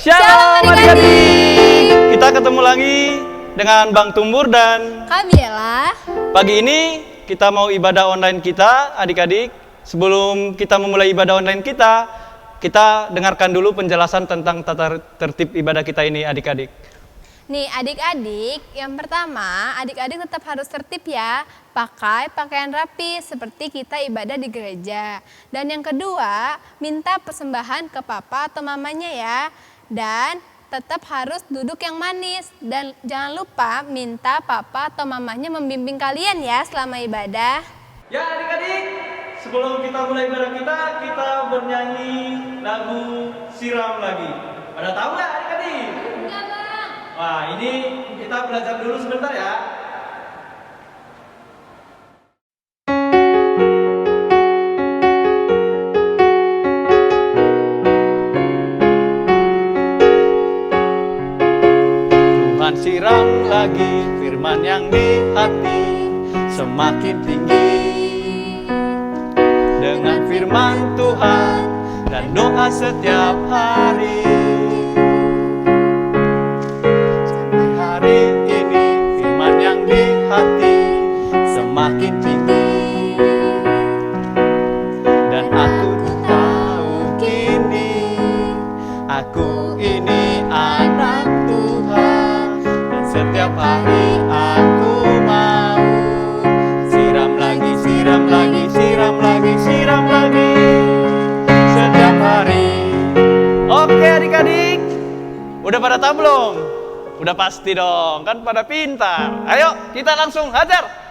Shalom adik-adik. Kita ketemu lagi dengan Bang Tumbur dan Kak Biela. Pagi ini kita mau ibadah online kita, adik-adik. Sebelum kita memulai ibadah online kita dengarkan dulu penjelasan tentang tata tertib ibadah kita ini, adik-adik. Nih adik-adik, yang pertama adik-adik tetap harus tertib ya. Pakai pakaian rapi seperti kita ibadah di gereja. Dan yang kedua, minta persembahan ke papa atau mamanya ya. Dan tetap harus duduk yang manis. Dan jangan lupa minta papa atau mamanya membimbing kalian ya selama ibadah. Ya adik-adik, sebelum kita mulai ibadah kita bernyanyi lagu Siram Lagi. Pada tahu nggak adik-adik? Enggak bang. Wah, ini kita belajar dulu sebentar ya. Tuhan siram lagi firman yang di hati semakin tinggi. Dengan firman Tuhan dan doa setiap hari. Sampai hari ini firman yang di hati semakin tinggi. Dan aku tahu kini aku ini anak Tuhan. Dan setiap hari aku mau siram lagi, siram lagi, siram lagi, siram lagi setiap hari. Oke adik-adik, udah pada tahu belum? Udah pasti dong, kan pada pintar. Ayo kita langsung hajar.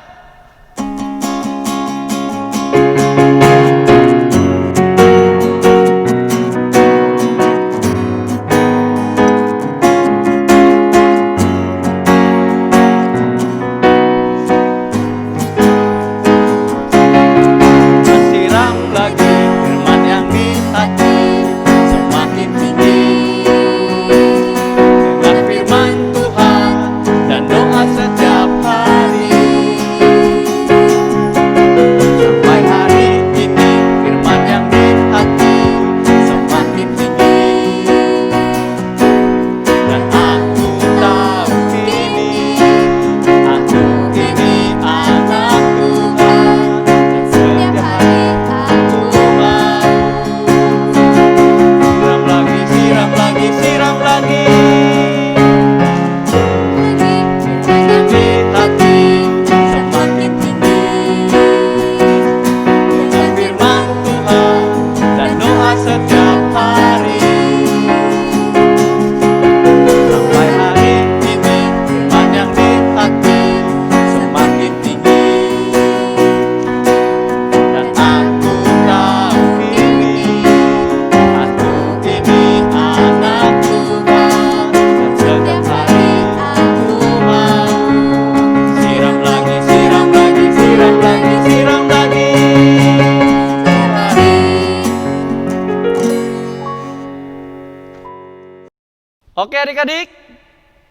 Oke adik-adik,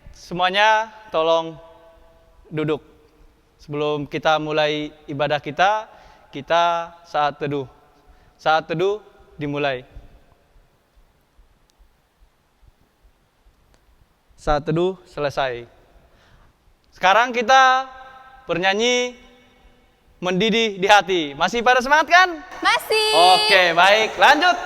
semuanya tolong duduk. Sebelum kita mulai ibadah kita saat teduh. Saat teduh dimulai. Saat teduh selesai. Sekarang kita bernyanyi mendidih di hati. Masih pada semangat kan? Masih. Oke, baik. Lanjut.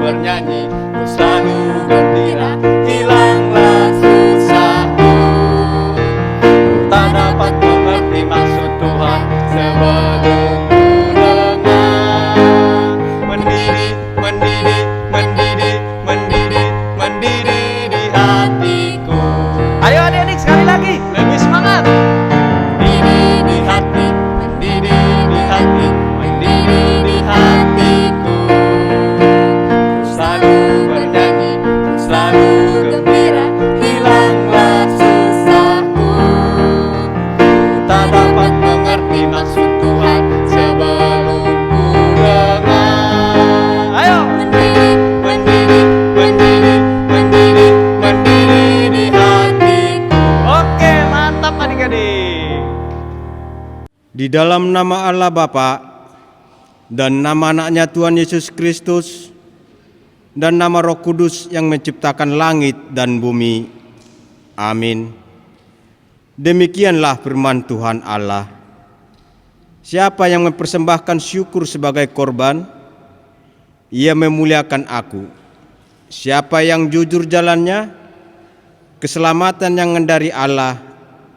Bernyanyi, ku selalu gembira, hilanglah susahku. Ku tak dapat mengerti maksud Tuhan sebelum ku dengar. Mendidih Di dalam nama Allah Bapa dan nama anaknya Tuhan Yesus Kristus dan nama Roh Kudus yang menciptakan langit dan bumi. Amin. Demikianlah firman Tuhan Allah. Siapa yang mempersembahkan syukur sebagai korban, ia memuliakan aku. Siapa yang jujur jalannya, keselamatan yang dari Allah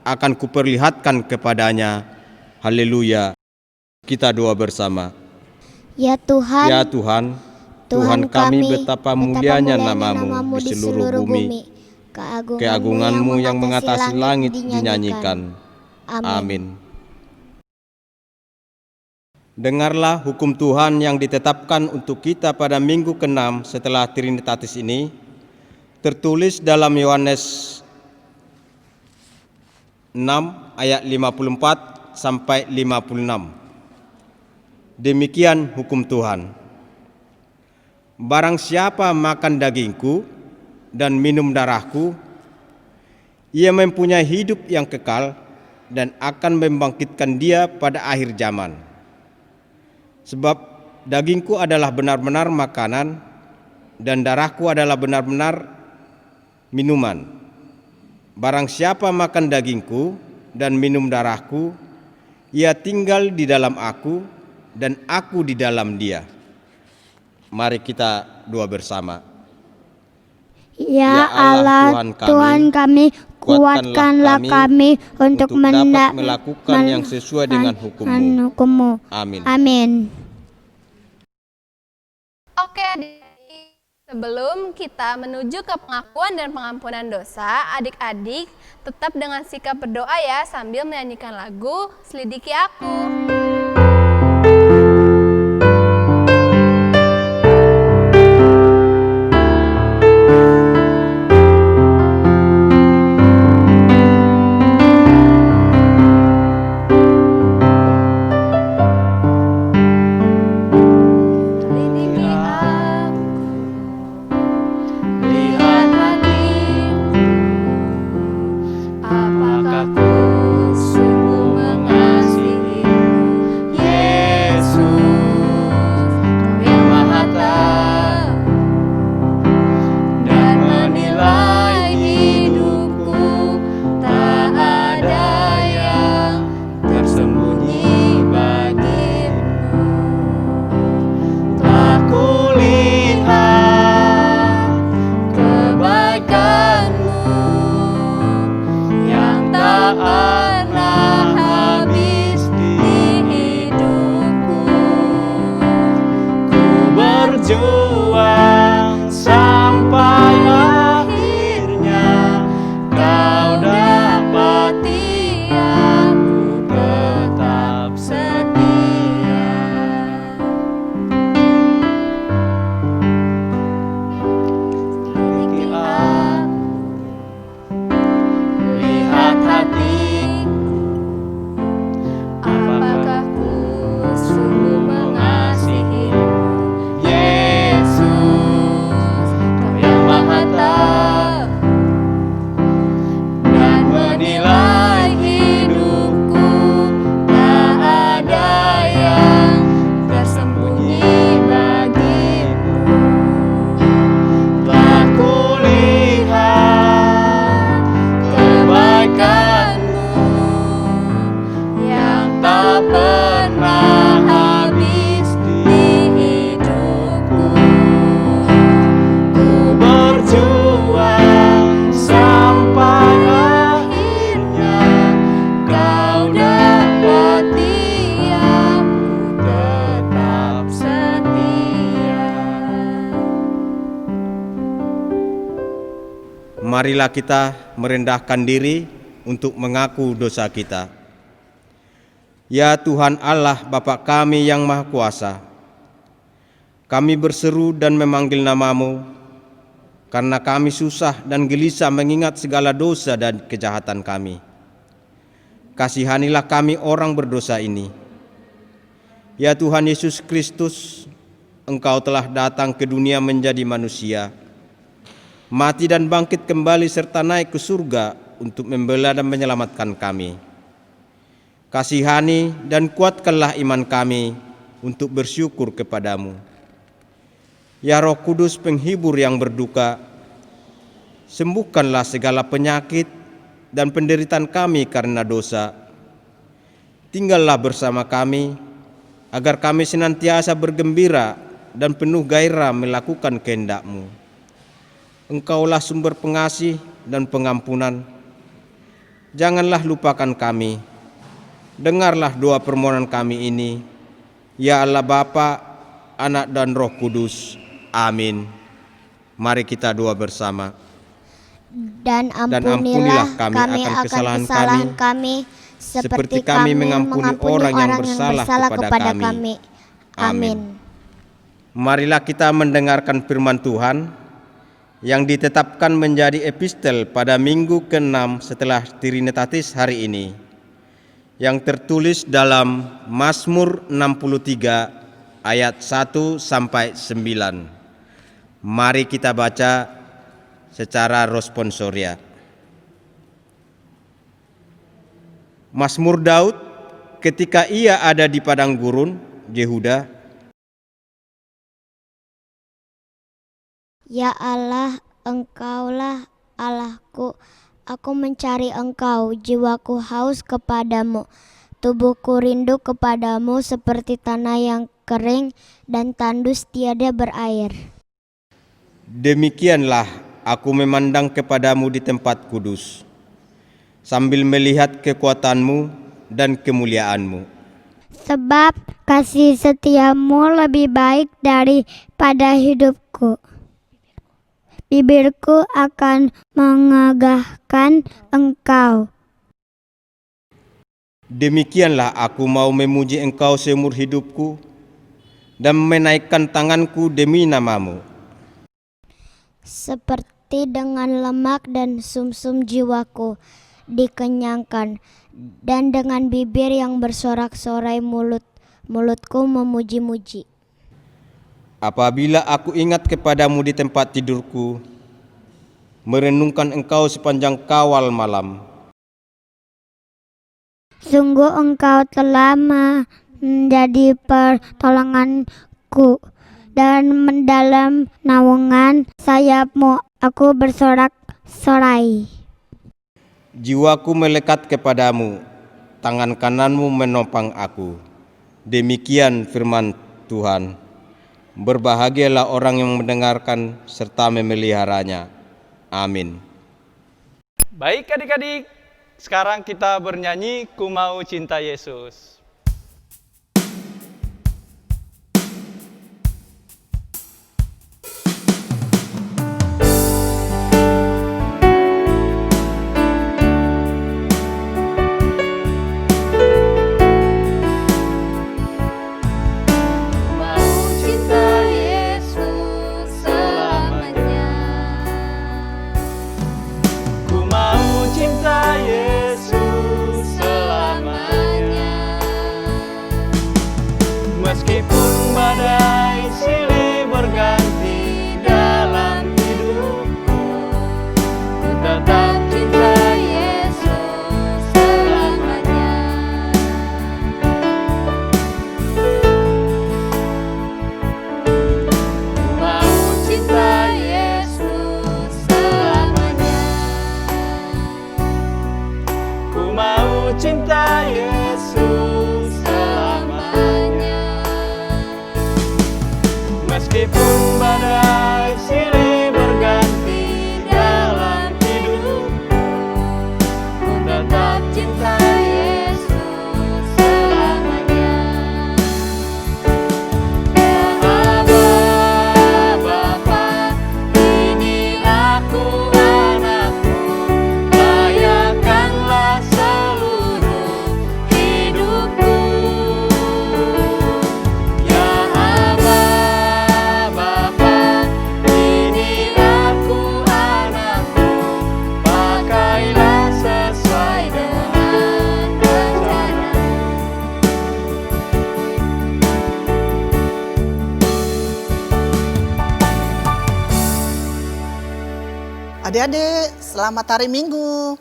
akan kuperlihatkan kepadanya. Haleluya. Kita doa bersama. Ya Tuhan, Ya Tuhan, Tuhan kami, betapa mulianya namamu di seluruh bumi. Keagunganmu yang mengatasi langit dinyanyikan. Amin. Dengarlah hukum Tuhan yang ditetapkan untuk kita pada minggu ke-6 setelah Trinitatis ini, tertulis dalam Yohanes 6 ayat 54 sampai 56. Demikian hukum Tuhan. Barang siapa makan dagingku dan minum darahku, ia mempunyai hidup yang kekal dan akan membangkitkan dia pada akhir zaman. Sebab dagingku adalah benar-benar makanan dan darahku adalah benar-benar minuman. Barang siapa makan dagingku dan minum darahku, ia tinggal di dalam aku dan aku di dalam dia. Mari kita doa bersama. Ya Allah, Tuhan kami, kuatkanlah kami untuk dapat melakukan yang sesuai dengan hukum-Mu. Amin. Amin. Oke, adik-adik. Sebelum kita menuju ke pengakuan dan pengampunan dosa, adik-adik tetap dengan sikap berdoa ya sambil menyanyikan lagu Selidiki Aku. berjuang sampai akhirnya kau dapati aku tetap setia. Selidiki aku, lihat hatiku, apakah ku sungguh mengasihimu. Marilah kita merendahkan diri untuk mengaku dosa kita. Ya Tuhan Allah Bapa kami yang Maha Kuasa, kami berseru dan memanggil nama-Mu karena kami susah dan gelisah mengingat segala dosa dan kejahatan kami. Kasihanilah kami orang berdosa ini. Ya Tuhan Yesus Kristus, Engkau telah datang ke dunia menjadi manusia, mati dan bangkit kembali serta naik ke surga untuk membela dan menyelamatkan kami. Kasihani dan kuatkanlah iman kami untuk bersyukur kepadamu. Ya Roh Kudus penghibur yang berduka, sembuhkanlah segala penyakit dan penderitaan kami karena dosa. Tinggallah bersama kami, agar kami senantiasa bergembira dan penuh gairah melakukan kehendak-Mu. Engkaulah sumber pengasih dan pengampunan. Janganlah lupakan kami. Dengarlah doa permohonan kami ini, ya Allah Bapa, Anak dan Roh Kudus. Amin. Mari kita doa bersama. Dan ampunilah kami akan kesalahan kami, seperti kami mengampuni orang yang bersalah kepada kami. Amin. Marilah kita mendengarkan firman Tuhan yang ditetapkan menjadi epistel pada minggu ke-6 setelah Trinitatis hari ini, yang tertulis dalam Mazmur 63 ayat 1 sampai 9. Mari kita baca secara responsoria. Mazmur Daud ketika ia ada di padang gurun Yehuda. Ya Allah, Engkaulah Allahku, aku mencari Engkau, jiwaku haus kepadamu, tubuhku rindu kepadamu seperti tanah yang kering dan tandus tiada berair. Demikianlah aku memandang kepadamu di tempat kudus, sambil melihat kekuatanmu dan kemuliaanmu. Sebab kasih setiamu lebih baik daripada hidupku. Bibirku akan mengagahkan Engkau. Demikianlah aku mau memuji Engkau seumur hidupku dan menaikkan tanganku demi nama-Mu. Seperti dengan lemak dan sumsum jiwaku dikenyangkan, dan dengan bibir yang bersorak-sorai mulutku memuji-muji. Apabila aku ingat kepadamu di tempat tidurku, merenungkan Engkau sepanjang kawal malam. Sungguh Engkau telah menjadi pertolonganku, dan mendalam naungan sayap-Mu aku bersorak-sorai. Jiwaku melekat kepadamu, tangan kanan-Mu menopang aku. Demikian firman Tuhan. Berbahagialah orang yang mendengarkan serta memeliharanya. Amin. Baik adik-adik, sekarang kita bernyanyi Ku Mau Cinta Yesus. Meskipun badai silih berganti dalam hidupku, ku tetap cinta Yesus selamanya. Ku mau cinta Yesus selamanya. Ku mau cinta Yesus selamanya. Meskipun badai silih berganti dalam hidupku, ku tetap cinta Yesus selamanya. Ya Allah Bapa, ini aku anakmu, layakkanlah seluruh hidupku. Ya Allah Bapa, ini aku anakmu, pakailah sesuai dengan rencana-Mu. Adik-adik, selamat hari Minggu.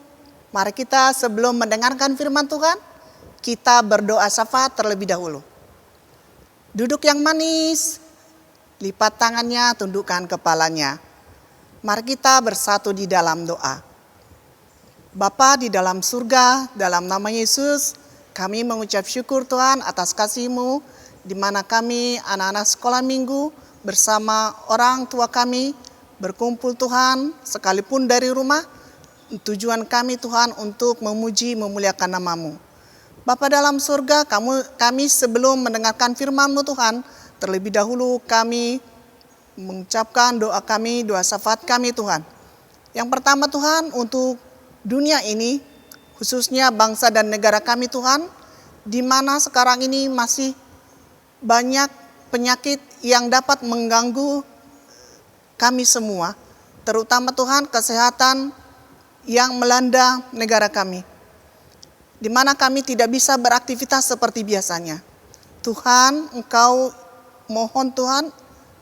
Mari kita sebelum mendengarkan firman Tuhan, kita berdoa syafaat terlebih dahulu. Duduk yang manis, lipat tangannya, tundukkan kepalanya. Mari kita bersatu di dalam doa. Bapa di dalam surga, dalam nama Yesus, kami mengucap syukur Tuhan atas kasih-Mu, di mana kami anak-anak sekolah minggu bersama orang tua kami berkumpul Tuhan, sekalipun dari rumah. Tujuan kami Tuhan untuk memuji, memuliakan nama-Mu. Bapa dalam surga, kami sebelum mendengarkan firman-Mu Tuhan, terlebih dahulu kami mengucapkan doa kami, doa syafaat kami Tuhan. Yang pertama Tuhan, untuk dunia ini, khususnya bangsa dan negara kami Tuhan, di mana sekarang ini masih banyak penyakit yang dapat mengganggu kami semua, terutama Tuhan kesehatan yang melanda negara kami, di mana kami tidak bisa beraktivitas seperti biasanya. Tuhan, Engkau mohon Tuhan,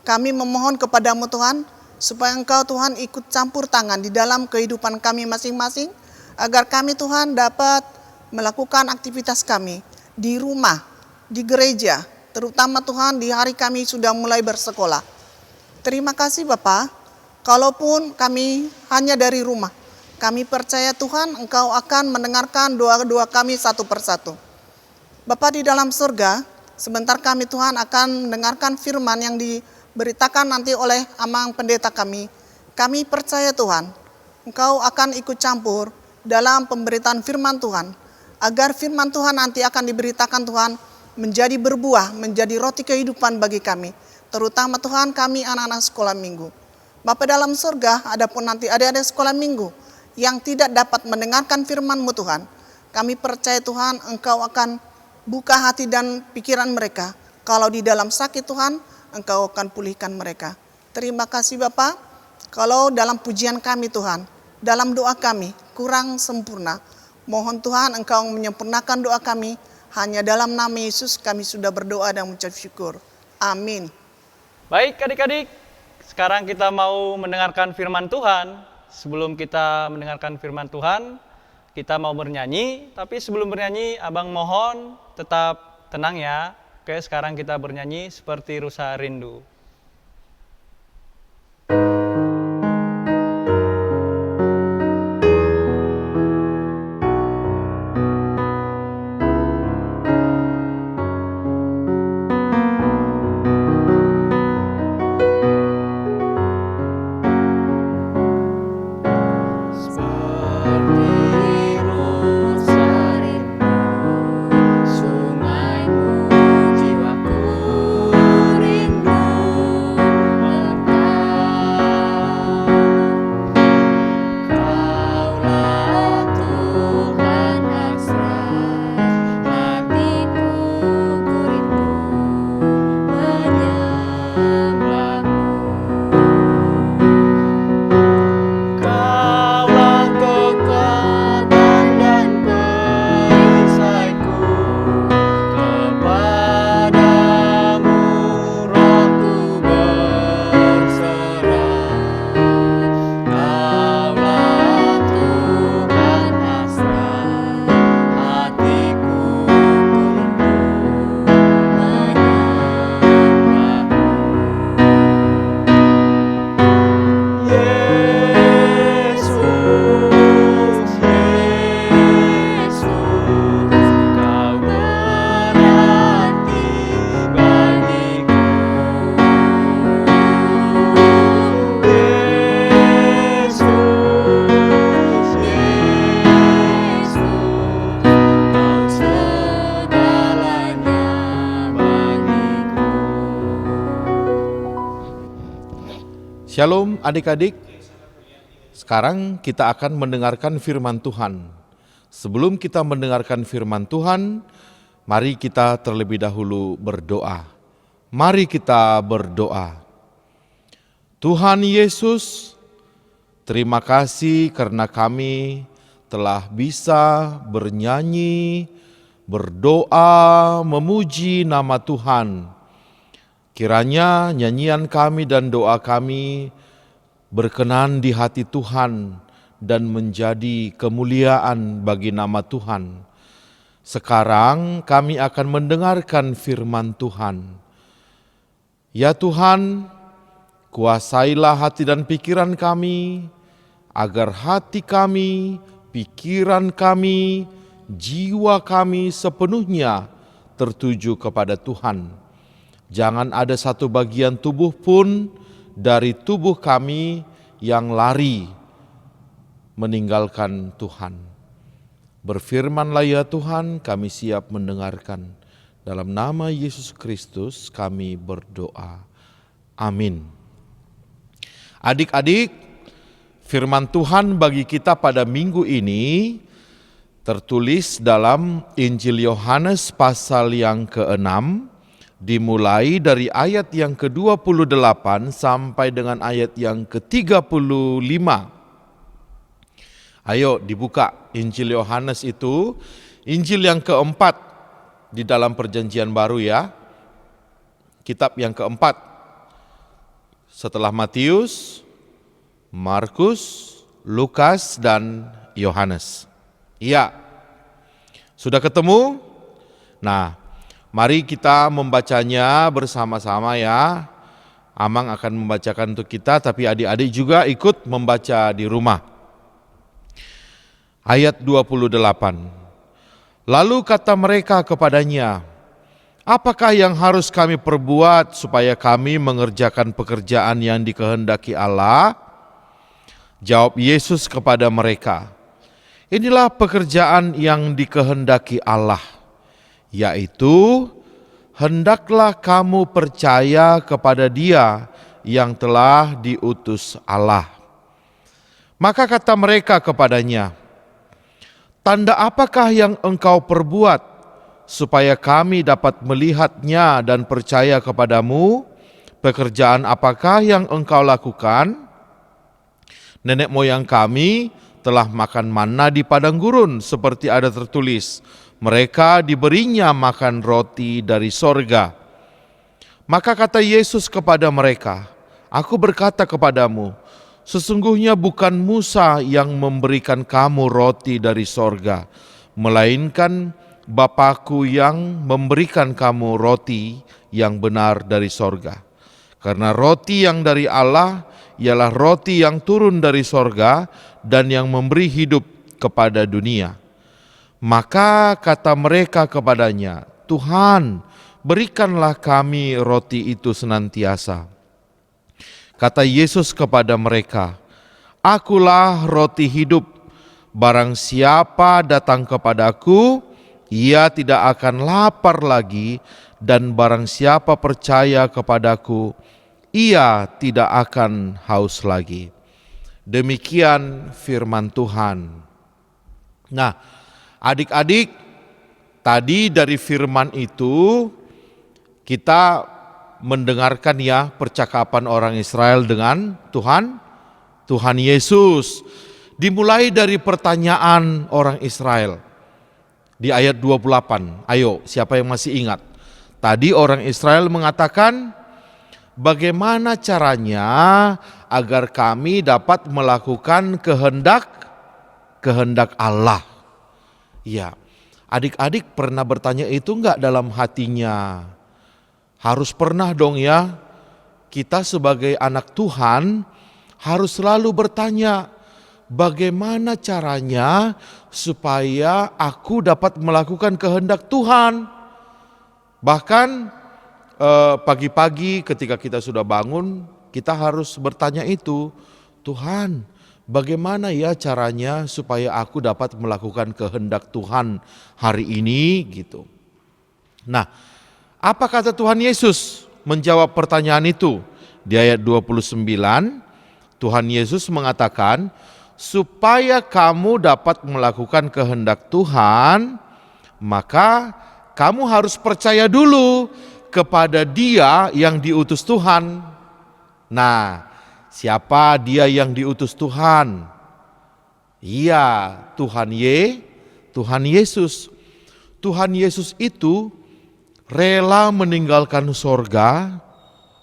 kami memohon kepadamu Tuhan, supaya Engkau Tuhan ikut campur tangan di dalam kehidupan kami masing-masing, agar kami Tuhan dapat melakukan aktivitas kami di rumah, di gereja, terutama Tuhan di hari kami sudah mulai bersekolah. Terima kasih Bapa, kalaupun kami hanya dari rumah, kami percaya Tuhan Engkau akan mendengarkan doa-doa kami satu persatu. Bapa di dalam surga, sebentar kami Tuhan akan mendengarkan firman yang diberitakan nanti oleh amang pendeta kami. Kami percaya Tuhan, Engkau akan ikut campur dalam pemberitaan firman Tuhan, agar firman Tuhan nanti akan diberitakan Tuhan menjadi berbuah, menjadi roti kehidupan bagi kami, terutama Tuhan kami anak-anak sekolah minggu. Bapa dalam surga, adapun nanti adik-adik sekolah minggu yang tidak dapat mendengarkan firman-Mu Tuhan, kami percaya Tuhan Engkau akan buka hati dan pikiran mereka. Kalau di dalam sakit Tuhan, Engkau akan pulihkan mereka. Terima kasih Bapa, kalau dalam pujian kami Tuhan, dalam doa kami kurang sempurna, mohon Tuhan Engkau menyempurnakan doa kami. Hanya dalam nama Yesus kami sudah berdoa dan mengucap syukur. Amin. Baik adik-adik, sekarang kita mau mendengarkan firman Tuhan. Sebelum kita mendengarkan firman Tuhan, kita mau bernyanyi. Tapi sebelum bernyanyi, Abang mohon tetap tenang ya. Oke, sekarang kita bernyanyi seperti Rusa Rindu. Shalom adik-adik, sekarang kita akan mendengarkan firman Tuhan. Sebelum kita mendengarkan firman Tuhan, mari kita terlebih dahulu berdoa. Mari kita berdoa. Tuhan Yesus, terima kasih karena kami telah bisa bernyanyi, berdoa, memuji nama Tuhan. Kiranya nyanyian kami dan doa kami berkenan di hati Tuhan dan menjadi kemuliaan bagi nama Tuhan. Sekarang kami akan mendengarkan firman Tuhan. Ya Tuhan, kuasailah hati dan pikiran kami, agar hati kami, pikiran kami, jiwa kami sepenuhnya tertuju kepada Tuhan. Jangan ada satu bagian tubuh pun dari tubuh kami yang lari meninggalkan Tuhan. Berfirmanlah ya Tuhan, kami siap mendengarkan. Dalam nama Yesus Kristus kami berdoa. Amin. Adik-adik, firman Tuhan bagi kita pada minggu ini tertulis dalam Injil Yohanes pasal yang ke-6, dimulai dari ayat yang ke-28 sampai dengan ayat yang ke-35. Ayo dibuka Injil Yohanes itu, Injil yang keempat di dalam perjanjian baru ya. Kitab yang keempat setelah Matius, Markus, Lukas, dan Yohanes. Iya, sudah ketemu? Nah, mari kita membacanya bersama-sama ya. Amang akan membacakan untuk kita, tapi adik-adik juga ikut membaca di rumah. Ayat 28. Lalu kata mereka kepadanya, apakah yang harus kami perbuat supaya kami mengerjakan pekerjaan yang dikehendaki Allah? Jawab Yesus kepada mereka, inilah pekerjaan yang dikehendaki Allah, yaitu hendaklah kamu percaya kepada Dia yang telah diutus Allah. Maka kata mereka kepadanya, tanda apakah yang engkau perbuat supaya kami dapat melihatnya dan percaya kepadamu? Pekerjaan apakah yang engkau lakukan? Nenek moyang kami telah makan manna di padang gurun, seperti ada tertulis, mereka diberinya makan roti dari sorga. Maka kata Yesus kepada mereka, aku berkata kepadamu, sesungguhnya bukan Musa yang memberikan kamu roti dari sorga, melainkan Bapa-Ku yang memberikan kamu roti yang benar dari sorga. Karena roti yang dari Allah ialah roti yang turun dari sorga dan yang memberi hidup kepada dunia. Maka kata mereka kepadanya, Tuhan, berikanlah kami roti itu senantiasa. Kata Yesus kepada mereka, akulah roti hidup, barang siapa datang kepadaku, ia tidak akan lapar lagi, dan barang siapa percaya kepadaku, ia tidak akan haus lagi. Demikian firman Tuhan. Nah, adik-adik, tadi dari firman itu kita mendengarkan ya percakapan orang Israel dengan Tuhan Yesus. Dimulai dari pertanyaan orang Israel di ayat 28. Ayo, siapa yang masih ingat? Tadi orang Israel mengatakan, bagaimana caranya agar kami dapat melakukan kehendak Allah? Ya, adik-adik pernah bertanya itu enggak dalam hatinya? Harus pernah dong ya, kita sebagai anak Tuhan harus selalu bertanya, bagaimana caranya supaya aku dapat melakukan kehendak Tuhan? Bahkan pagi-pagi ketika kita sudah bangun, kita harus bertanya itu, Tuhan, bagaimana ya caranya supaya aku dapat melakukan kehendak Tuhan hari ini gitu. Nah, apa kata Tuhan Yesus menjawab pertanyaan itu? Di ayat 29, Tuhan Yesus mengatakan, supaya kamu dapat melakukan kehendak Tuhan, maka kamu harus percaya dulu kepada Dia yang diutus Tuhan. Nah, siapa Dia yang diutus Tuhan? Iya, Tuhan Yesus. Tuhan Yesus itu rela meninggalkan sorga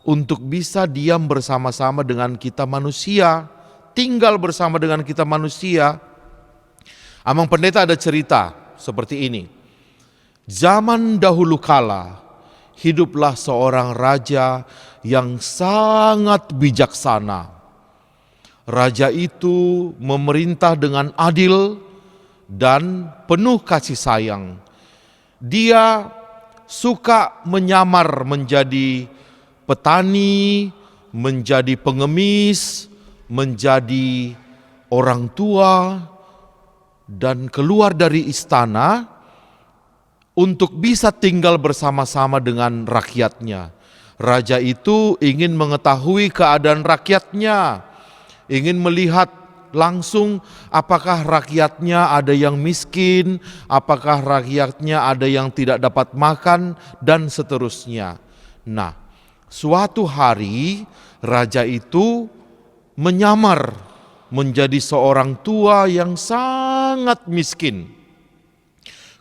untuk bisa diam bersama-sama dengan kita manusia, tinggal bersama dengan kita manusia. Amang Pendeta ada cerita seperti ini. Zaman dahulu kala, hiduplah seorang raja yang sangat bijaksana. Raja itu memerintah dengan adil dan penuh kasih sayang. Dia suka menyamar menjadi petani, menjadi pengemis, menjadi orang tua, dan keluar dari istana untuk bisa tinggal bersama-sama dengan rakyatnya. Raja itu ingin mengetahui keadaan rakyatnya, ingin melihat langsung apakah rakyatnya ada yang miskin, apakah rakyatnya ada yang tidak dapat makan, dan seterusnya. Nah, suatu hari raja itu menyamar menjadi seorang tua yang sangat miskin.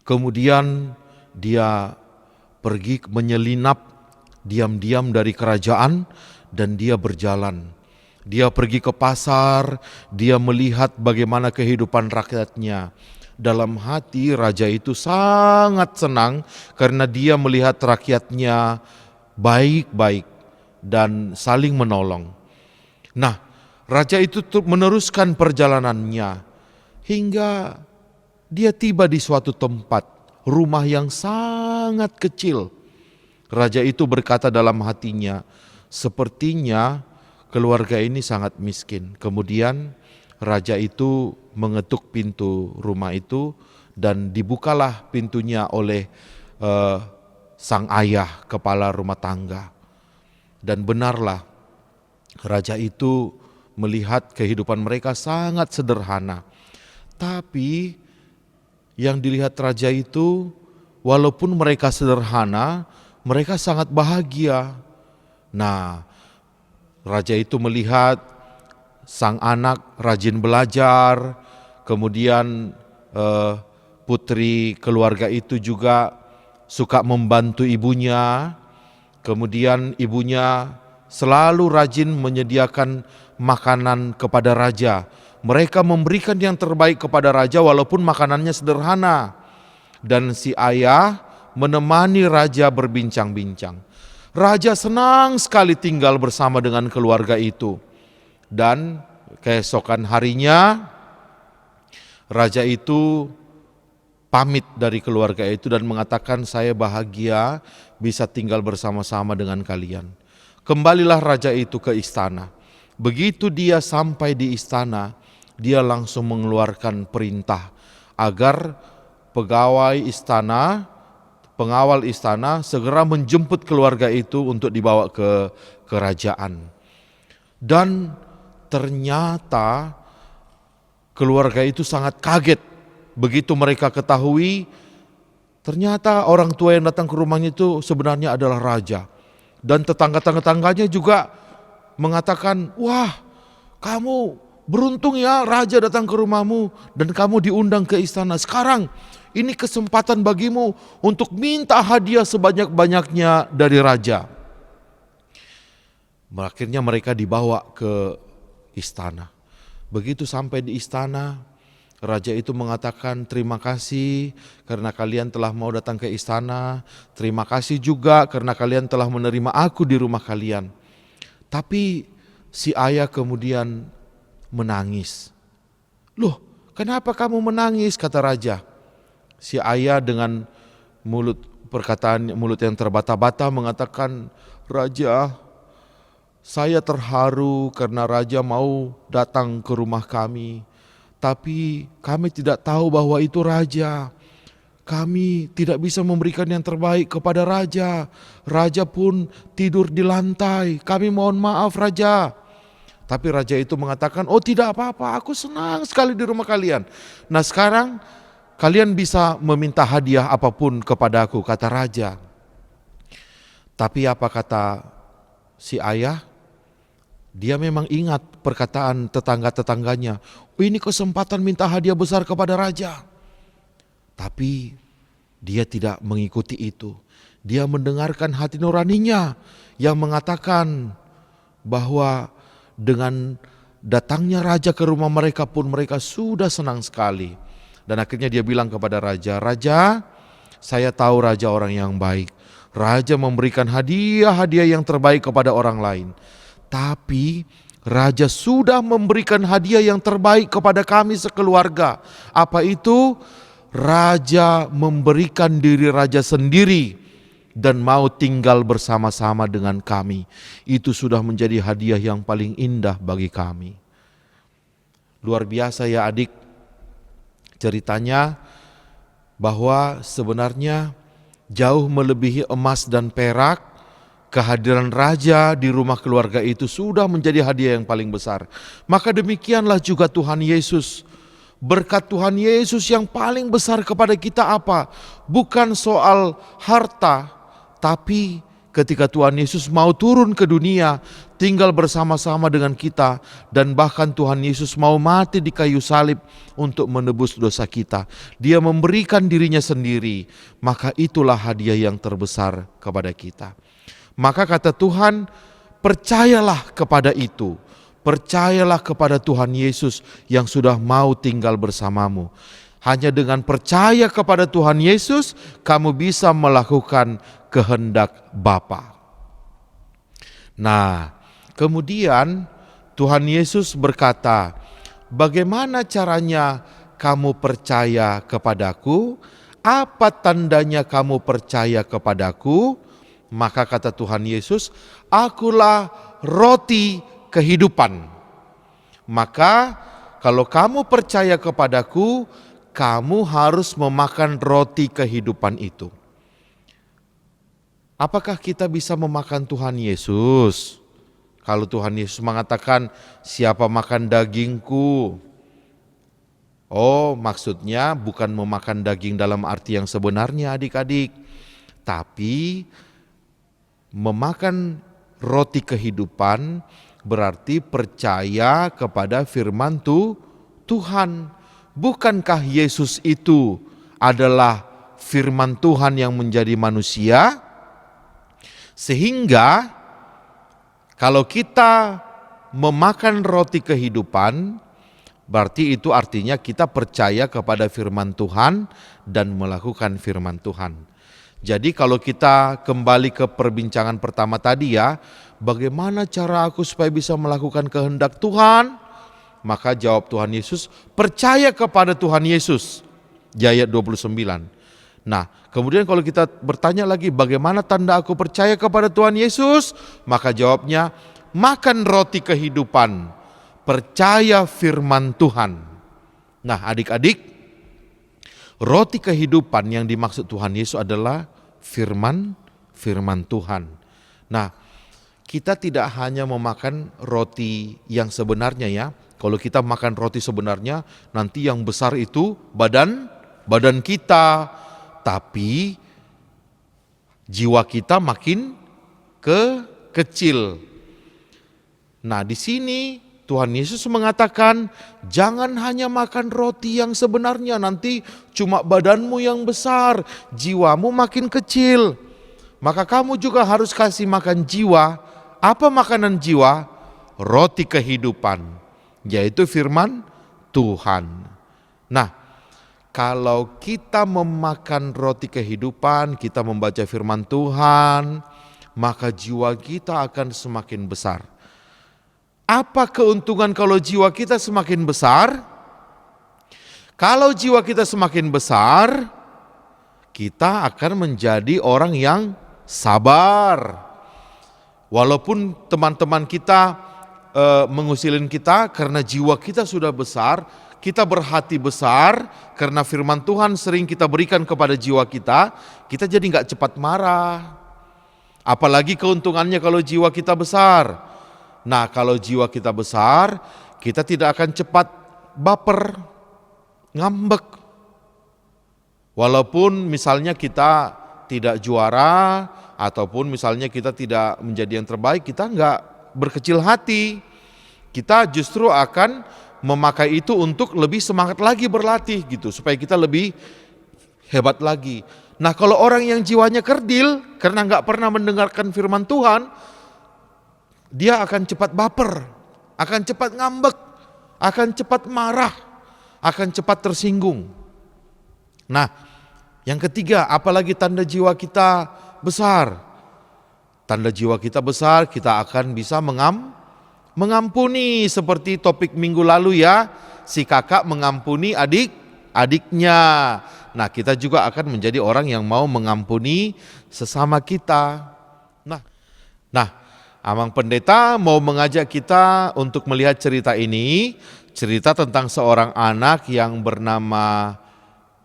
Kemudian dia pergi menyelinap diam-diam dari kerajaan dan dia berjalan. Dia pergi ke pasar, dia melihat bagaimana kehidupan rakyatnya. Dalam hati raja itu sangat senang karena dia melihat rakyatnya baik-baik dan saling menolong. Nah, raja itu meneruskan perjalanannya hingga dia tiba di suatu tempat, rumah yang sangat kecil. Raja itu berkata dalam hatinya, sepertinya keluarga ini sangat miskin. Kemudian raja itu mengetuk pintu rumah itu dan dibukalah pintunya oleh sang ayah kepala rumah tangga. Dan benarlah raja itu melihat kehidupan mereka sangat sederhana. Tapi yang dilihat raja itu, walaupun mereka sederhana, mereka sangat bahagia. Nah, raja itu melihat sang anak rajin belajar, kemudian putri keluarga itu juga suka membantu ibunya, kemudian ibunya selalu rajin menyediakan makanan kepada raja. Mereka memberikan yang terbaik kepada raja walaupun makanannya sederhana. Dan si ayah menemani raja berbincang-bincang. Raja senang sekali tinggal bersama dengan keluarga itu. Dan keesokan harinya raja itu pamit dari keluarga itu dan mengatakan, saya bahagia bisa tinggal bersama-sama dengan kalian. Kembalilah raja itu ke istana. Begitu dia sampai di istana, dia langsung mengeluarkan perintah agar pegawai istana, pengawal istana segera menjemput keluarga itu untuk dibawa ke kerajaan. Dan ternyata keluarga itu sangat kaget begitu mereka ketahui ternyata orang tua yang datang ke rumahnya itu sebenarnya adalah raja. Dan tetangga-tetangganya juga mengatakan, wah kamu beruntung ya raja datang ke rumahmu dan kamu diundang ke istana. Sekarang ini kesempatan bagimu untuk minta hadiah sebanyak-banyaknya dari raja. Akhirnya mereka dibawa ke istana. Begitu sampai di istana, raja itu mengatakan, terima kasih karena kalian telah mau datang ke istana. Terima kasih juga karena kalian telah menerima aku di rumah kalian. Tapi si ayah kemudian menangis. Loh, kenapa kamu menangis? Kata raja. Si ayah dengan mulut yang terbata-bata mengatakan, Raja, saya terharu karena raja mau datang ke rumah kami. Tapi kami tidak tahu bahwa itu raja. Kami tidak bisa memberikan yang terbaik kepada raja. Raja pun tidur di lantai. Kami mohon maaf raja. Tapi raja itu mengatakan, oh tidak apa-apa, aku senang sekali di rumah kalian. Nah sekarang kalian bisa meminta hadiah apapun kepadaku, kata raja. Tapi apa kata si ayah? Dia memang ingat perkataan tetangga-tetangganya. Ini kesempatan minta hadiah besar kepada raja. Tapi dia tidak mengikuti itu. Dia mendengarkan hati nuraninya yang mengatakan bahwa dengan datangnya raja ke rumah mereka pun mereka sudah senang sekali. Dan akhirnya dia bilang kepada raja, Raja, Saya tahu raja orang yang baik. Raja memberikan hadiah-hadiah yang terbaik kepada orang lain. Tapi raja sudah memberikan hadiah yang terbaik kepada kami sekeluarga. Apa itu? Raja memberikan diri raja sendiri dan mau tinggal bersama-sama dengan kami. Itu sudah menjadi hadiah yang paling indah bagi kami. Luar biasa ya adik, ceritanya bahwa sebenarnya jauh melebihi emas dan perak, kehadiran raja di rumah keluarga itu sudah menjadi hadiah yang paling besar. Maka demikianlah juga Tuhan Yesus. Berkat Tuhan Yesus yang paling besar kepada kita apa? Bukan soal harta, tapi ketika Tuhan Yesus mau turun ke dunia, tinggal bersama-sama dengan kita, dan bahkan Tuhan Yesus mau mati di kayu salib untuk menebus dosa kita. Dia memberikan dirinya sendiri, maka itulah hadiah yang terbesar kepada kita. Maka kata Tuhan, percayalah kepada itu. Percayalah kepada Tuhan Yesus yang sudah mau tinggal bersamamu. Hanya dengan percaya kepada Tuhan Yesus, kamu bisa melakukan kehendak Bapa. Nah, kemudian Tuhan Yesus berkata, bagaimana caranya kamu percaya kepadaku? Apa tandanya kamu percaya kepadaku? Maka kata Tuhan Yesus, akulah roti kehidupan. Maka kalau kamu percaya kepadaku, kamu harus memakan roti kehidupan itu. Apakah kita bisa memakan Tuhan Yesus? Kalau Tuhan Yesus mengatakan, siapa makan dagingku? Oh, maksudnya bukan memakan daging dalam arti yang sebenarnya adik-adik, tapi memakan roti kehidupan berarti percaya kepada firman Tuhan. Bukankah Yesus itu adalah firman Tuhan yang menjadi manusia? Sehingga kalau kita memakan roti kehidupan, berarti itu artinya kita percaya kepada firman Tuhan dan melakukan firman Tuhan. Jadi kalau kita kembali ke perbincangan pertama tadi ya, bagaimana cara aku supaya bisa melakukan kehendak Tuhan? Maka jawab Tuhan Yesus, percaya kepada Tuhan Yesus. Di ayat 29. Nah, kemudian kalau kita bertanya lagi, bagaimana tanda aku percaya kepada Tuhan Yesus? Maka jawabnya, makan roti kehidupan, percaya firman Tuhan. Nah, adik-adik, roti kehidupan yang dimaksud Tuhan Yesus adalah firman Tuhan. Nah, kita tidak hanya memakan roti yang sebenarnya ya. Kalau kita makan roti sebenarnya, nanti yang besar itu badan kita, tapi jiwa kita makin kecil. Nah, di sini Tuhan Yesus mengatakan, jangan hanya makan roti yang sebenarnya, nanti cuma badanmu yang besar, jiwamu makin kecil. Maka kamu juga harus kasih makan jiwa. Apa makanan jiwa? Roti kehidupan, yaitu firman Tuhan. Nah, kalau kita memakan roti kehidupan, kita membaca firman Tuhan, maka jiwa kita akan semakin besar. Apa keuntungan kalau jiwa kita semakin besar? Kalau jiwa kita semakin besar, kita akan menjadi orang yang sabar. Walaupun teman-teman kita mengusilin kita karena jiwa kita sudah besar, kita berhati besar karena firman Tuhan sering kita berikan kepada jiwa kita jadi gak cepat marah. Apalagi keuntungannya kalau jiwa kita besar. Nah, kalau jiwa kita besar, kita tidak akan cepat baper, ngambek. Walaupun misalnya kita tidak juara, ataupun misalnya kita tidak menjadi yang terbaik, kita enggak berkecil hati. Kita justru akan memakai itu untuk lebih semangat lagi berlatih gitu, supaya kita lebih hebat lagi. Nah, kalau orang yang jiwanya kerdil, karena enggak pernah mendengarkan firman Tuhan, dia akan cepat baper, akan cepat ngambek, akan cepat marah, akan cepat tersinggung. Nah, Yang ketiga, apalagi tanda jiwa kita besar. Tanda jiwa kita besar, kita akan bisa mengampuni seperti topik minggu lalu ya. Si kakak mengampuni adiknya. Nah, kita juga akan menjadi orang yang mau mengampuni sesama kita. Nah, Amang Pendeta mau mengajak kita untuk melihat cerita ini. Cerita tentang seorang anak yang bernama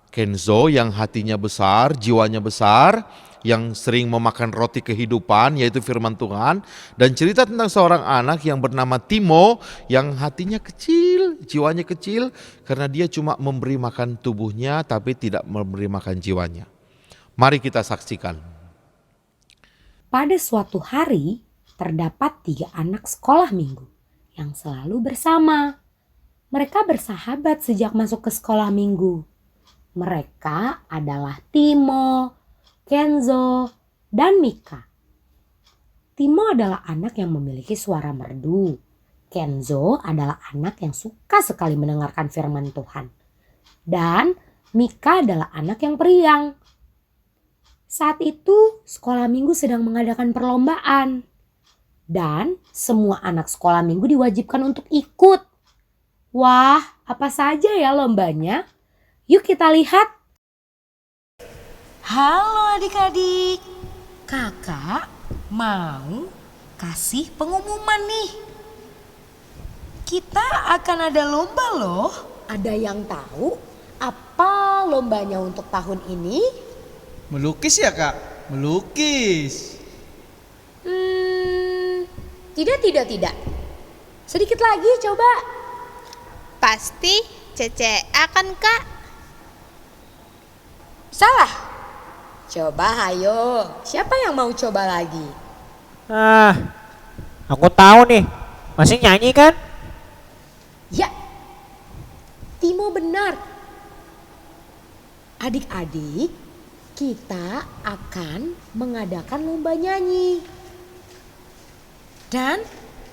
Kenzo, yang hatinya besar, jiwanya besar, yang sering memakan roti kehidupan, yaitu firman Tuhan. Dan cerita tentang seorang anak yang bernama Timo, yang hatinya kecil, jiwanya kecil, karena dia cuma memberi makan tubuhnya, tapi tidak memberi makan jiwanya. Mari kita saksikan. Pada suatu hari, terdapat 3 anak sekolah minggu yang selalu bersama. Mereka bersahabat sejak masuk ke sekolah minggu. Mereka adalah Timo, Kenzo, dan Mika. Timo adalah anak yang memiliki suara merdu. Kenzo adalah anak yang suka sekali mendengarkan firman Tuhan. Dan Mika adalah anak yang periang. Saat itu sekolah minggu sedang mengadakan perlombaan. Dan semua anak sekolah minggu diwajibkan untuk ikut. Wah, apa saja ya lombanya? Yuk kita lihat. Halo adik-adik. Kakak mau kasih pengumuman nih. Kita akan ada lomba loh. Ada yang tahu apa lombanya untuk tahun ini? Melukis ya kak? Melukis. Tidak. Sedikit lagi coba. Pasti CCA kan kak? Salah. Coba ayo. Siapa yang mau coba lagi? Aku tahu nih. Masih nyanyi kan? Ya. Timo benar. Adik-adik, kita akan mengadakan lomba nyanyi. Dan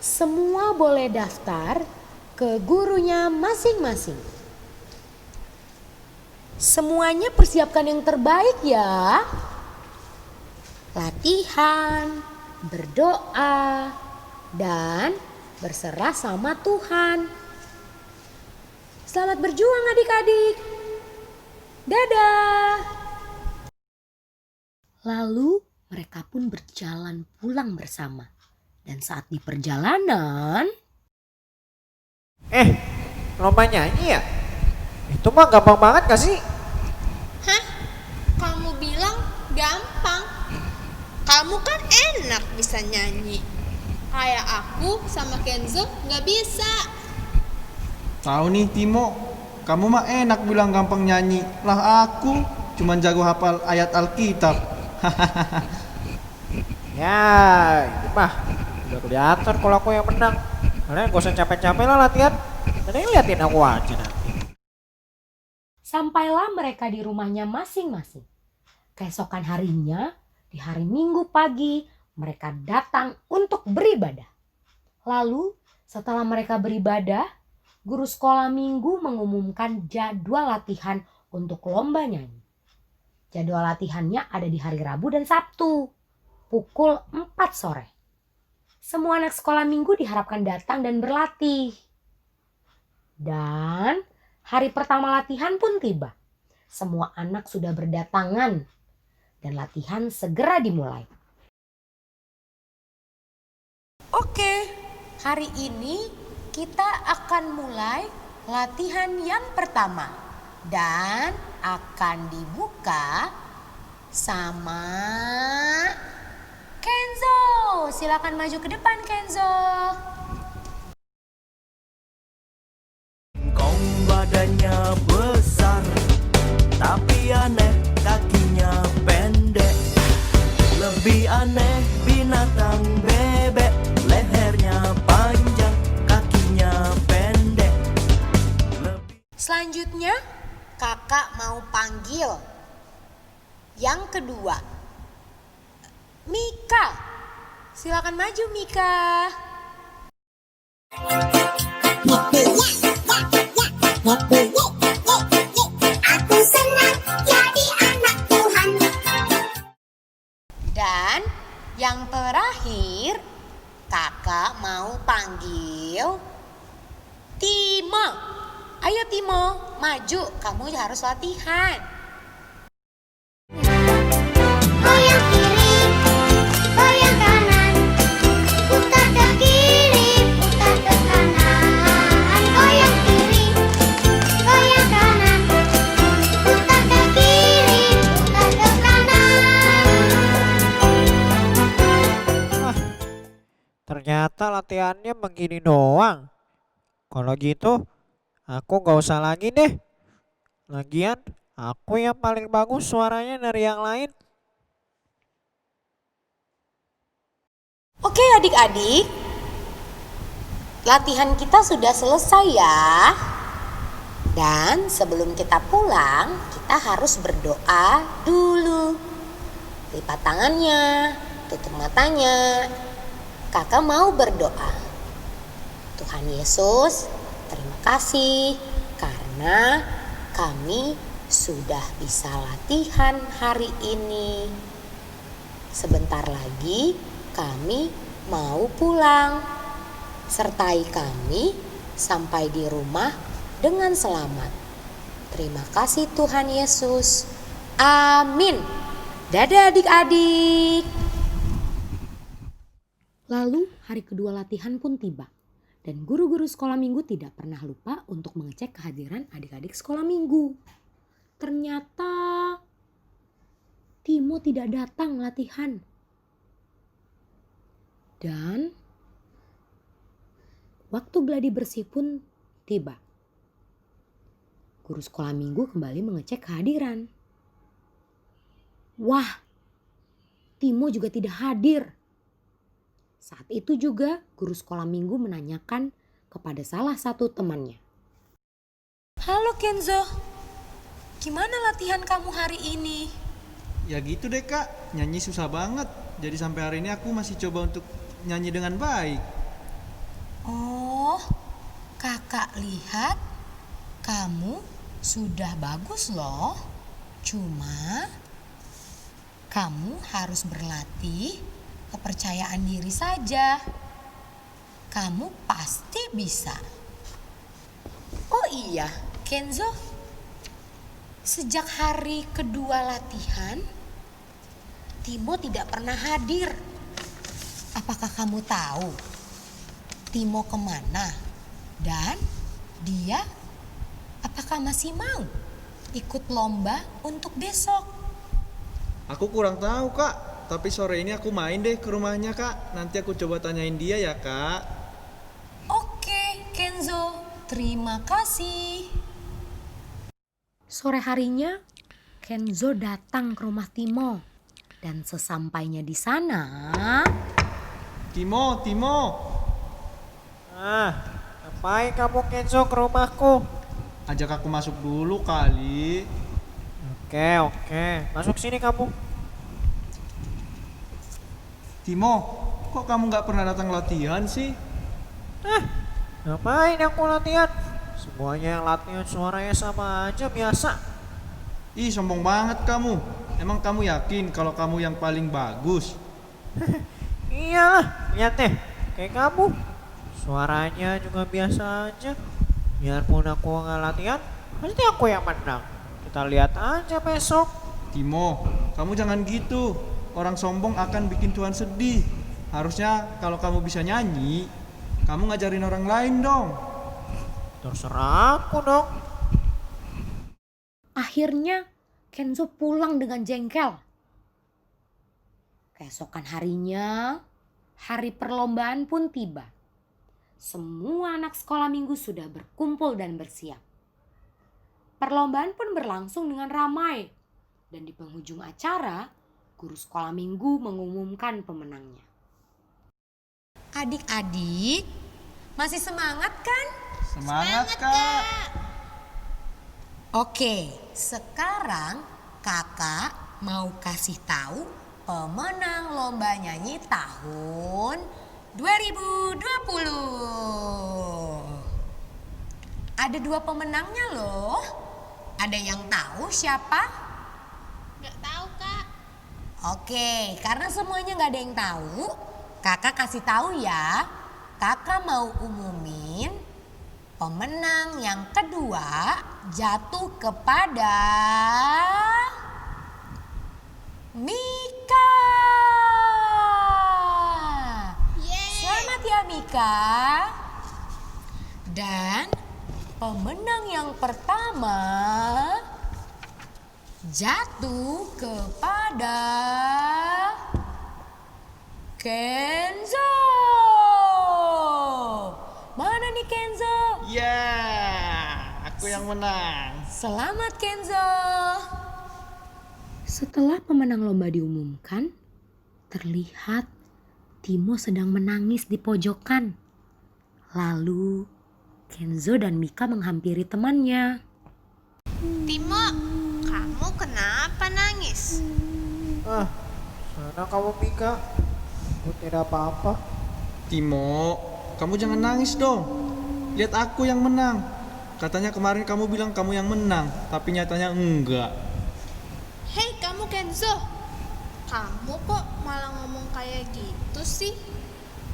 semua boleh daftar ke gurunya masing-masing. Semuanya persiapkan yang terbaik ya. Latihan, berdoa, dan berserah sama Tuhan. Selamat berjuang adik-adik. Dadah. Lalu mereka pun berjalan pulang bersama. Dan saat di perjalanan... Lomba nyanyi ya? Itu mah gampang banget gak sih? Hah? Kamu bilang gampang. Kamu kan enak bisa nyanyi. Kayak aku sama Kenzo gak bisa. Tahu nih Timo, kamu mah enak bilang gampang nyanyi. Lah aku cuman jago hafal ayat Alkitab. Ya, itu mah udah kelihatan kalau aku yang menang. Kalian gak usah capek-capek lah latihan. Kalian liatin aku aja nanti. Sampailah mereka di rumahnya masing-masing. Keesokan harinya, di hari Minggu pagi, mereka datang untuk beribadah. Lalu, setelah mereka beribadah, guru sekolah minggu mengumumkan jadwal latihan untuk lomba nyanyi. Jadwal latihannya ada di hari Rabu dan Sabtu, pukul 4 sore. Semua anak sekolah minggu diharapkan datang dan berlatih. Dan hari pertama latihan pun tiba. Semua anak sudah berdatangan dan latihan segera dimulai. Oke, hari ini kita akan mulai latihan yang pertama dan akan dibuka sama Kenzo. Silakan maju ke depan Kenzo. Kong badannya besar, tapi aneh kakinya pendek. Lebih aneh binatang bebek, lehernya panjang, kakinya pendek. Selanjutnya kakak mau panggil yang kedua, Mika. Silakan maju Mika. Aku senang jadi anak Timo, maju, kamu harus latihan. Goyang kiri, goyang kanan, putar ke kiri, putar ke kanan. Goyang kiri, goyang kanan, putar ke kiri, putar ke kanan. Wah, ternyata latihannya begini doang. Kalau gitu, aku gak usah lagi deh. Lagian, aku yang paling bagus suaranya dari yang lain. Oke adik-adik, latihan kita sudah selesai ya. Dan sebelum kita pulang, kita harus berdoa dulu. Lipat tangannya, tutup matanya. Kakak mau berdoa. Tuhan Yesus, terima kasih karena kami sudah bisa latihan hari ini. Sebentar lagi kami mau pulang. Sertai kami sampai di rumah dengan selamat. Terima kasih Tuhan Yesus. Amin. Dadah adik-adik. Lalu hari kedua latihan pun tiba. Dan guru-guru sekolah minggu tidak pernah lupa untuk mengecek kehadiran adik-adik sekolah minggu. Ternyata Timo tidak datang latihan. Dan waktu gladi bersih pun tiba. Guru sekolah minggu kembali mengecek kehadiran. Wah, Timo juga tidak hadir. Saat itu juga guru sekolah minggu menanyakan kepada salah satu temannya. Halo Kenzo, gimana latihan kamu hari ini? Ya gitu deh kak, nyanyi susah banget. Jadi sampai hari ini aku masih coba untuk nyanyi dengan baik. Oh, kakak lihat kamu sudah bagus loh. Cuma kamu harus berlatih kepercayaan diri saja. Kamu pasti bisa. Oh iya, Kenzo. Sejak hari kedua latihan, Timo tidak pernah hadir. Apakah kamu tahu Timo kemana? Dan dia apakah masih mau ikut lomba untuk besok? Aku kurang tahu kak. Tapi sore ini aku main deh ke rumahnya kak. Nanti aku coba tanyain dia ya kak. Oke Kenzo, terima kasih. Sore harinya Kenzo datang ke rumah Timo. Dan sesampainya di sana, Timo. Ngapain kamu Kenzo ke rumahku? Ajak aku masuk dulu kali. Oke. Masuk sini kamu. Timo, kok kamu gak pernah datang latihan sih? Ngapain aku latihan? Semuanya yang latihan suaranya sama aja biasa. Ih, sombong banget kamu. Emang kamu yakin kalau kamu yang paling bagus? Iyalah, lihat deh, kayak kamu. Suaranya juga biasa aja. Biarpun aku nggak latihan, pasti aku yang menang. Kita lihat aja besok. Timo, kamu jangan gitu. Orang sombong akan bikin Tuhan sedih. Harusnya kalau kamu bisa nyanyi, kamu ngajarin orang lain dong. Terserah aku dong. akhirnya Kenzo pulang dengan jengkel. Keesokan harinya, hari perlombaan pun tiba. Semua anak sekolah minggu sudah berkumpul dan bersiap. Perlombaan pun berlangsung dengan ramai. Dan di penghujung acara, guru sekolah minggu mengumumkan pemenangnya. Adik-adik, masih semangat kan? Semangat Kak. Oke, sekarang kakak mau kasih tahu pemenang lomba nyanyi tahun 2020. Ada 2 pemenangnya loh. Ada yang tahu siapa? Nggak tahu, Kak. Oke, karena semuanya nggak ada yang tahu, kakak kasih tahu ya. Kakak mau umumin Pemenang yang kedua jatuh kepada Mika. Selamat ya Mika. Dan pemenang yang pertama jatuh kepada Kenzo. Mana nih Kenzo? Ya, aku yang menang. Selamat Kenzo. Setelah pemenang lomba diumumkan, terlihat Timo sedang menangis di pojokan. Lalu Kenzo dan Mika menghampiri temannya. Timo, kamu kenapa nangis? Sana kamu Mika. Aku tidak apa-apa. Timo, kamu jangan nangis dong. Lihat aku yang menang. Katanya kemarin kamu bilang kamu yang menang, tapi nyatanya enggak. Hei kamu Kenzo, kamu kok malah ngomong kayak gitu sih?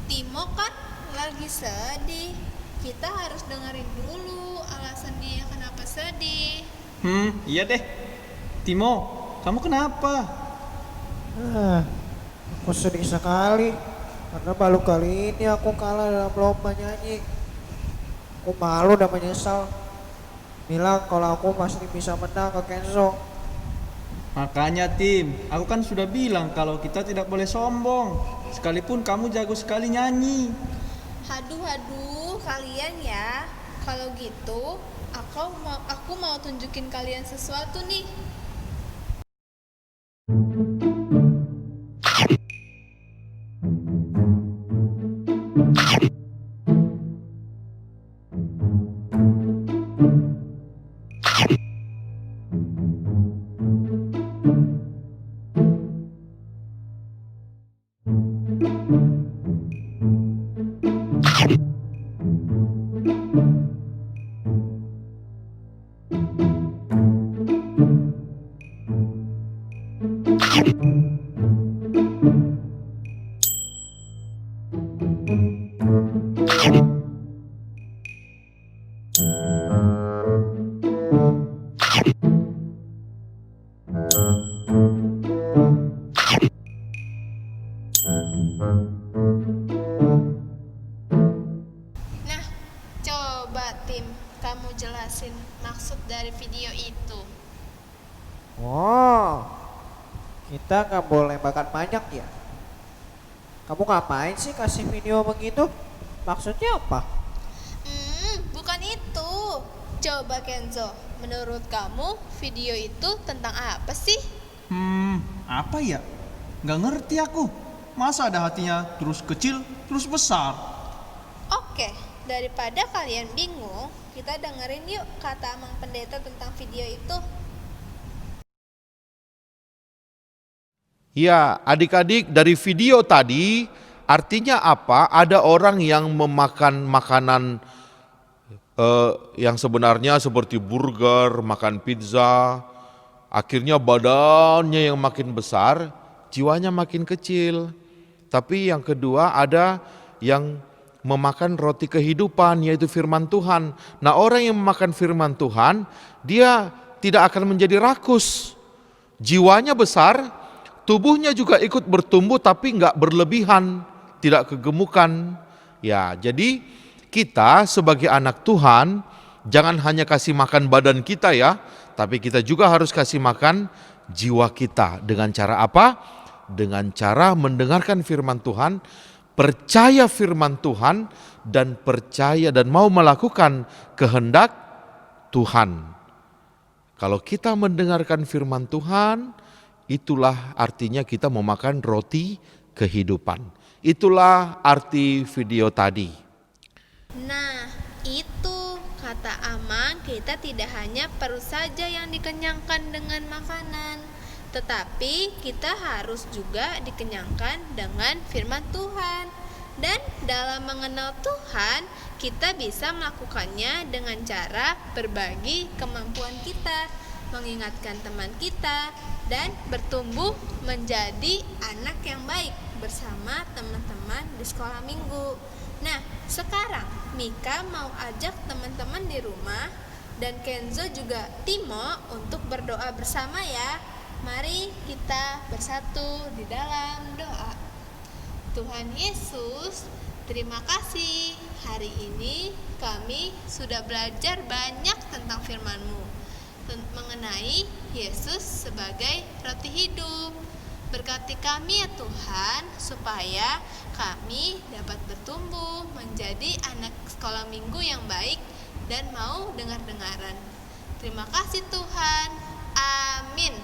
Timo kan lagi sedih. Kita harus dengerin dulu alasan dia kenapa sedih. Iya deh. Timo, kamu kenapa? Aku sedih sekali karena baru kali ini aku kalah dalam lomba nyanyi. Aku malu dan menyesal. Bilang kalau aku pasti bisa menang ke Kenzo. Makanya Tim, aku kan sudah bilang kalau kita tidak boleh sombong. Sekalipun kamu jago sekali nyanyi. Haduh kalian ya. Kalau gitu, aku mau tunjukin kalian sesuatu nih. Nah, coba Tim, kamu jelasin maksud dari video itu. Oh, kita nggak boleh makan banyak ya? Kamu ngapain sih kasih video begitu? Maksudnya apa? Bukan itu. Coba Kenzo, menurut kamu video itu tentang apa sih? Apa ya? Nggak ngerti aku. Masa ada hatinya terus kecil, terus besar? Oke, daripada kalian bingung, kita dengerin yuk kata Amang Pendeta tentang video itu. Ya, adik-adik, dari video tadi artinya apa? Ada orang yang memakan makanan yang sebenarnya seperti burger, makan pizza, akhirnya badannya yang makin besar, jiwanya makin kecil. Tapi yang kedua ada yang memakan roti kehidupan, yaitu firman Tuhan. Nah, orang yang memakan firman Tuhan, dia tidak akan menjadi rakus. Jiwanya besar, tubuhnya juga ikut bertumbuh tapi enggak berlebihan, tidak kegemukan. Ya, jadi kita sebagai anak Tuhan jangan hanya kasih makan badan kita ya, tapi kita juga harus kasih makan jiwa kita. Dengan cara apa? Dengan cara mendengarkan firman Tuhan, percaya firman Tuhan, dan percaya dan mau melakukan kehendak Tuhan. Kalau kita mendengarkan firman Tuhan, itulah artinya kita memakan roti kehidupan. Itulah arti video tadi. Nah, itu kata Amang, kita tidak hanya perlu saja yang dikenyangkan dengan makanan, tetapi kita harus juga dikenyangkan dengan firman Tuhan. Dan dalam mengenal Tuhan, kita bisa melakukannya dengan cara berbagi kemampuan kita, mengingatkan teman kita, dan bertumbuh menjadi anak yang baik bersama teman-teman di sekolah minggu. Nah, sekarang Mika mau ajak teman-teman di rumah dan Kenzo juga Timo untuk berdoa bersama ya. Mari kita bersatu di dalam doa. Tuhan Yesus, terima kasih. Hari ini kami sudah belajar banyak tentang firman-Mu mengenai Yesus sebagai roti hidup. Berkati kami ya Tuhan, supaya kami dapat bertumbuh menjadi anak sekolah minggu yang baik dan mau dengar-dengaran. Terima kasih Tuhan. Amin.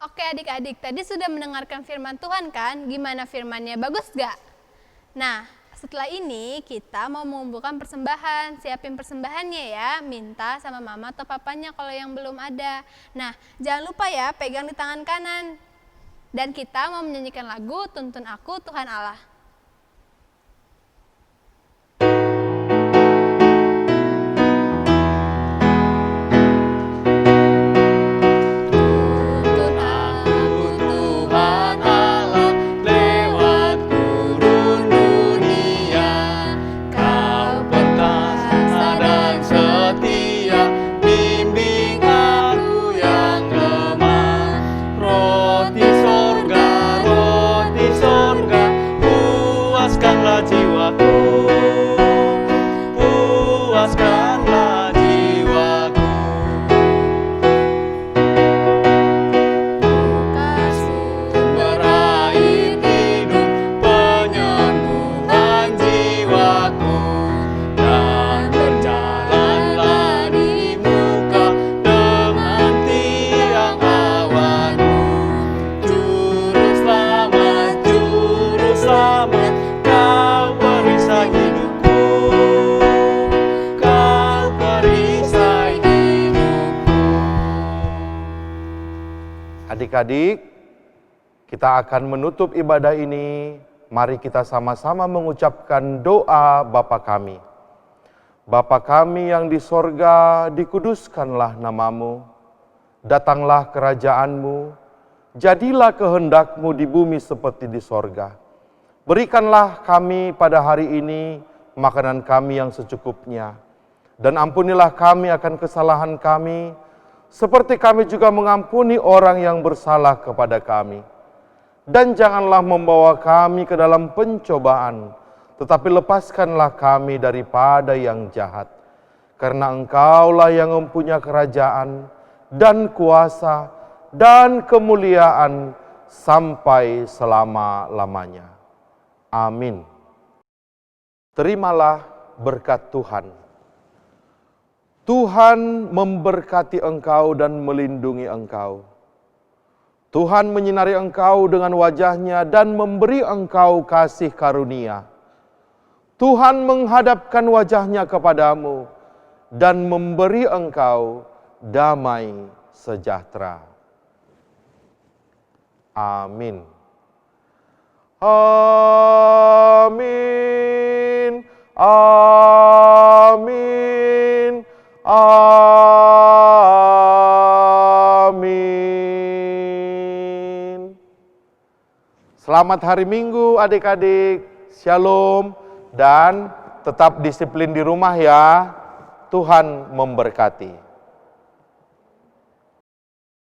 Oke adik-adik, tadi sudah mendengarkan firman Tuhan kan? Gimana firmannya? Bagus gak? Nah, setelah ini kita mau mengumpulkan persembahan. Siapin persembahannya ya, minta sama mama atau papanya kalau yang belum ada. Nah, jangan lupa ya, pegang di tangan kanan. Dan kita mau menyanyikan lagu Tuntun Aku Tuhan Allah. Adik-adik, kita akan menutup ibadah ini. Mari kita sama-sama mengucapkan doa Bapa kami. Bapa kami yang di sorga, dikuduskanlah namamu. Datanglah kerajaanmu, jadilah kehendakmu di bumi seperti di sorga. Berikanlah kami pada hari ini makanan kami yang secukupnya. Dan ampunilah kami akan kesalahan kami, seperti kami juga mengampuni orang yang bersalah kepada kami. Dan janganlah membawa kami ke dalam pencobaan, tetapi lepaskanlah kami daripada yang jahat. Karena Engkaulah yang mempunyai kerajaan dan kuasa dan kemuliaan sampai selama-lamanya. Amin. Terimalah berkat Tuhan. Tuhan memberkati engkau dan melindungi engkau. Tuhan menyinari engkau dengan wajah-Nya dan memberi engkau kasih karunia. Tuhan menghadapkan wajah-Nya kepadamu dan memberi engkau damai sejahtera. Amin. Amin. Amin. Amin. Selamat hari Minggu adik-adik. Shalom dan tetap disiplin di rumah ya. Tuhan memberkati.